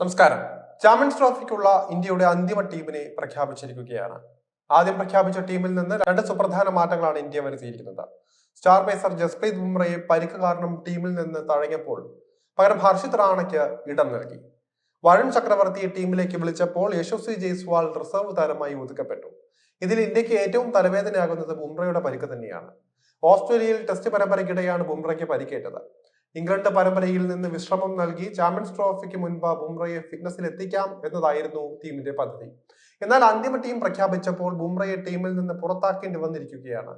നമസ്കാരം. ചാമ്പ്യൻസ് ട്രോഫിക്കുള്ള ഇന്ത്യയുടെ അന്തിമ ടീമിനെ പ്രഖ്യാപിച്ചിരിക്കുകയാണ്. ആദ്യം പ്രഖ്യാപിച്ച ടീമിൽ നിന്ന് രണ്ട് സുപ്രധാന മാറ്റങ്ങളാണ് ഇന്ത്യ വരുത്തിയിരിക്കുന്നത്. സ്റ്റാർ പേസർ ജസ്പ്രീത് ബുംറയെ പരിക്ക് കാരണം ടീമിൽ നിന്ന് തഴഞ്ഞപ്പോൾ പകരം ഹർഷിത് റാണയ്ക്ക് ഇടം നൽകി. വരുൺ ചക്രവർത്തിയെ ടീമിലേക്ക് വിളിച്ചപ്പോൾ യശസ്വി ജയ്സ്വാൾ റിസർവ് താരമായി ഒതുക്കപ്പെട്ടു. ഇതിൽ ഇന്ത്യക്ക് ഏറ്റവും തലവേദനയാകുന്നത് ബുംറയുടെ പരിക്ക് തന്നെയാണ്. ഓസ്ട്രേലിയയിൽ ടെസ്റ്റ് പരമ്പരയ്ക്കിടെയാണ് ബുംറയ്ക്ക് പരിക്കേറ്റത്. ഇംഗ്ലണ്ട് പരമ്പരയിൽ നിന്ന് വിശ്രമം നൽകി ചാമ്പ്യൻസ് ട്രോഫിക്ക് മുൻപ് ബുംറയെ ഫിറ്റ്നസിൽ എത്തിക്കാം എന്നതായിരുന്നു ടീമിന്റെ പദ്ധതി. എന്നാൽ അന്തിമ ടീം പ്രഖ്യാപിച്ചപ്പോൾ ബുംറയെ ടീമിൽ നിന്ന് പുറത്താക്കേണ്ടി വന്നിരിക്കുകയാണ്.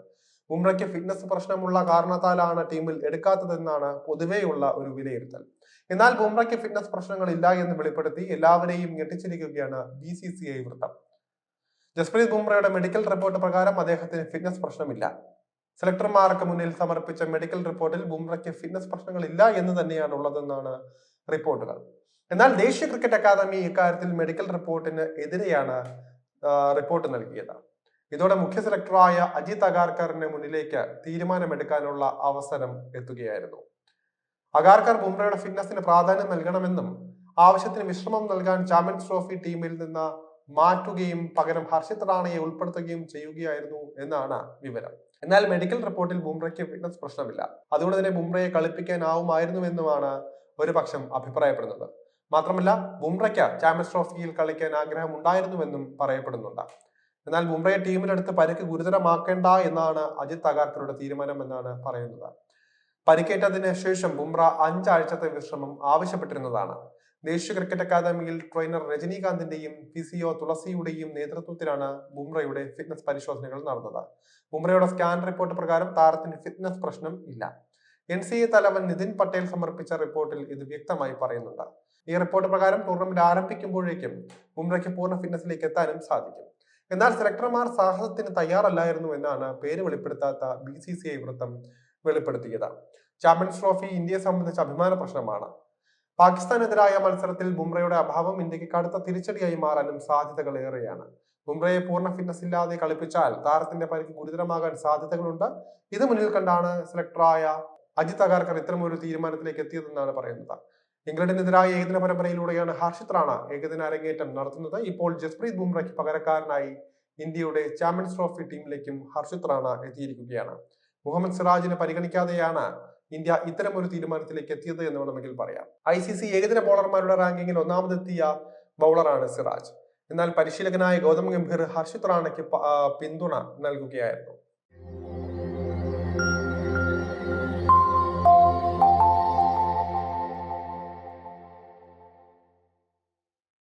ബുംറയ്ക്ക് ഫിറ്റ്നസ് പ്രശ്നമുള്ള കാരണത്താലാണ് ടീമിൽ എടുക്കാത്തതെന്നാണ് പൊതുവെയുള്ള ഒരു വിലയിരുത്തൽ. എന്നാൽ ബുംറയ്ക്ക് ഫിറ്റ്നസ് പ്രശ്നങ്ങൾ ഇല്ല എന്ന് വെളിപ്പെടുത്തി എല്ലാവരെയും ഞെട്ടിച്ചിരിക്കുകയാണ് BCCI വൃത്തം. ജസ്പ്രീത് ബുംറയുടെ മെഡിക്കൽ റിപ്പോർട്ട് പ്രകാരം അദ്ദേഹത്തിന് ഫിറ്റ്നസ് പ്രശ്നമില്ല. സെലക്ടർമാർക്ക് മുന്നിൽ സമർപ്പിച്ച മെഡിക്കൽ റിപ്പോർട്ടിൽ ബുംറയ്ക്ക് ഫിറ്റ്നസ് പ്രശ്നങ്ങൾ ഇല്ല എന്ന് തന്നെയാണ് ഉള്ളതെന്നാണ് റിപ്പോർട്ടുകൾ. എന്നാൽ ദേശീയ ക്രിക്കറ്റ് അക്കാദമി ഇക്കാര്യത്തിൽ മെഡിക്കൽ റിപ്പോർട്ടിന് എതിരെയാണ് റിപ്പോർട്ട് നൽകിയത്. ഇതോടെ മുഖ്യ സെലക്ടറായ അജിത് അഗാർക്കറിന് മുന്നിലേക്ക് തീരുമാനമെടുക്കാനുള്ള അവസരം എത്തുകയായിരുന്നു. അഗാർക്കർ ബുംറയുടെ ഫിറ്റ്നസിന് പ്രാധാന്യം നൽകണമെന്നും ആവശ്യത്തിന് വിശ്രമം നൽകാൻ ചാമ്പ്യൻസ് ട്രോഫി ടീമിൽ നിന്ന് മാറ്റുകയും പകരം ഹർഷിത് റാണയെ ഉൾപ്പെടുത്തുകയും ചെയ്യുകയായിരുന്നു എന്നാണ് വിവരം. എന്നാൽ മെഡിക്കൽ റിപ്പോർട്ടിൽ ബുംറയ്ക്ക് ഫിറ്റ്നസ് പ്രശ്നമില്ല. അതുകൊണ്ട് തന്നെ ബുംറയെ കളിപ്പിക്കാനാവുമായിരുന്നുവെന്നുമാണ് ഒരു പക്ഷം അഭിപ്രായപ്പെടുന്നത്. മാത്രമല്ല ബുംറയ്ക്ക് ചാമ്പ്യൻസ് ട്രോഫിയിൽ കളിക്കാൻ ആഗ്രഹം ഉണ്ടായിരുന്നുവെന്നും പറയപ്പെടുന്നുണ്ട്. എന്നാൽ ബുംറയെ ടീമിലെടുത്ത് പരിക്ക് ഗുരുതരമാക്കേണ്ട എന്നാണ് അജിത് അഗാർക്കറുടെ തീരുമാനം എന്നാണ് പറയുന്നത്. പരിക്കേറ്റതിന് ശേഷം ബുംറ 5 ആഴ്ചത്തെ വിശ്രമം ആവശ്യപ്പെട്ടിരുന്നതാണ്. ദേശീയ ക്രിക്കറ്റ് അക്കാദമിയിൽ ട്രെയിനർ രജനീകാന്തിന്റെയും ഫിസിയോ തുളസിയുടെയും നേതൃത്വത്തിലാണ് ബുംറയുടെ ഫിറ്റ്നസ് പരിശോധനകൾ നടന്നത്. ബുംറയുടെ സ്കാൻ റിപ്പോർട്ട് പ്രകാരം താരത്തിന് ഫിറ്റ്നസ് പ്രശ്നം ഇല്ല. NCA തലവൻ നിതിൻ പട്ടേൽ സമർപ്പിച്ച റിപ്പോർട്ടിൽ ഇത് വ്യക്തമായി പറയുന്നുണ്ട്. ഈ റിപ്പോർട്ട് പ്രകാരം ടൂർണമെന്റ് ആരംഭിക്കുമ്പോഴേക്കും ബുംറയ്ക്ക് പൂർണ്ണ ഫിറ്റ്നസിലേക്ക് എത്താനും സാധിക്കും. എന്നാൽ സെലക്ടർമാർ സാഹസത്തിന് തയ്യാറല്ലായിരുന്നു എന്നാണ് പേര് വെളിപ്പെടുത്താത്ത BCCI വൃത്തം വെളിപ്പെടുത്തിയത്. ചാമ്പ്യൻസ് ട്രോഫി ഇന്ത്യയെ സംബന്ധിച്ച അഭിമാന പ്രശ്നമാണ്. പാകിസ്ഥാനെതിരായ മത്സരത്തിൽ ബുംറയുടെ അഭാവം ഇന്ത്യക്ക് കടുത്ത തിരിച്ചടിയായി മാറാനും സാധ്യതകൾ ഏറെയാണ്. ബുംറയെ പൂർണ്ണ ഫിറ്റ്നസ് ഇല്ലാതെ കളിപ്പിച്ചാൽ താരത്തിന്റെ പരിക്ക് ഗുരുതരമാകാൻ സാധ്യതകളുണ്ട്. ഇത് മുന്നിൽ കണ്ടാണ് സെലക്ടറായ അജിത് അഗാർക്കർ ഇത്തരമൊരു തീരുമാനത്തിലേക്ക് എത്തിയതെന്നാണ് പറയുന്നത്. ഇംഗ്ലണ്ടിനെതിരായ ഏകദിന പരമ്പരയിലൂടെയാണ് ഹർഷിത് റാണ ഏകദിന അരങ്ങേറ്റം നടത്തുന്നത്. ഇപ്പോൾ ജസ്പ്രീത് ബുംറയ്ക്ക് പകരക്കാരനായി ഇന്ത്യയുടെ ചാമ്പ്യൻസ് ട്രോഫി ടീമിലേക്കും ഹർഷിത് റാണ എത്തിയിരിക്കുകയാണ്. മുഹമ്മദ് സിറാജിനെ പരിഗണിക്കാതെയാണ് ഇന്ത്യ ഇത്തരമൊരു തീരുമാനത്തിലേക്ക് എത്തിയത് എന്ന് വേണമെങ്കിൽ പറയാം. ICC ഏകദിന ബോളർമാരുടെ റാങ്കിങ്ങിൽ ഒന്നാമതെത്തിയ ബൗളറാണ് സിറാജ്. എന്നാൽ പരിശീലകനായ ഗൗതം ഗംഭീർ ഹർഷിത് റാണയ്ക്ക് പിന്തുണ നൽകുകയായിരുന്നു.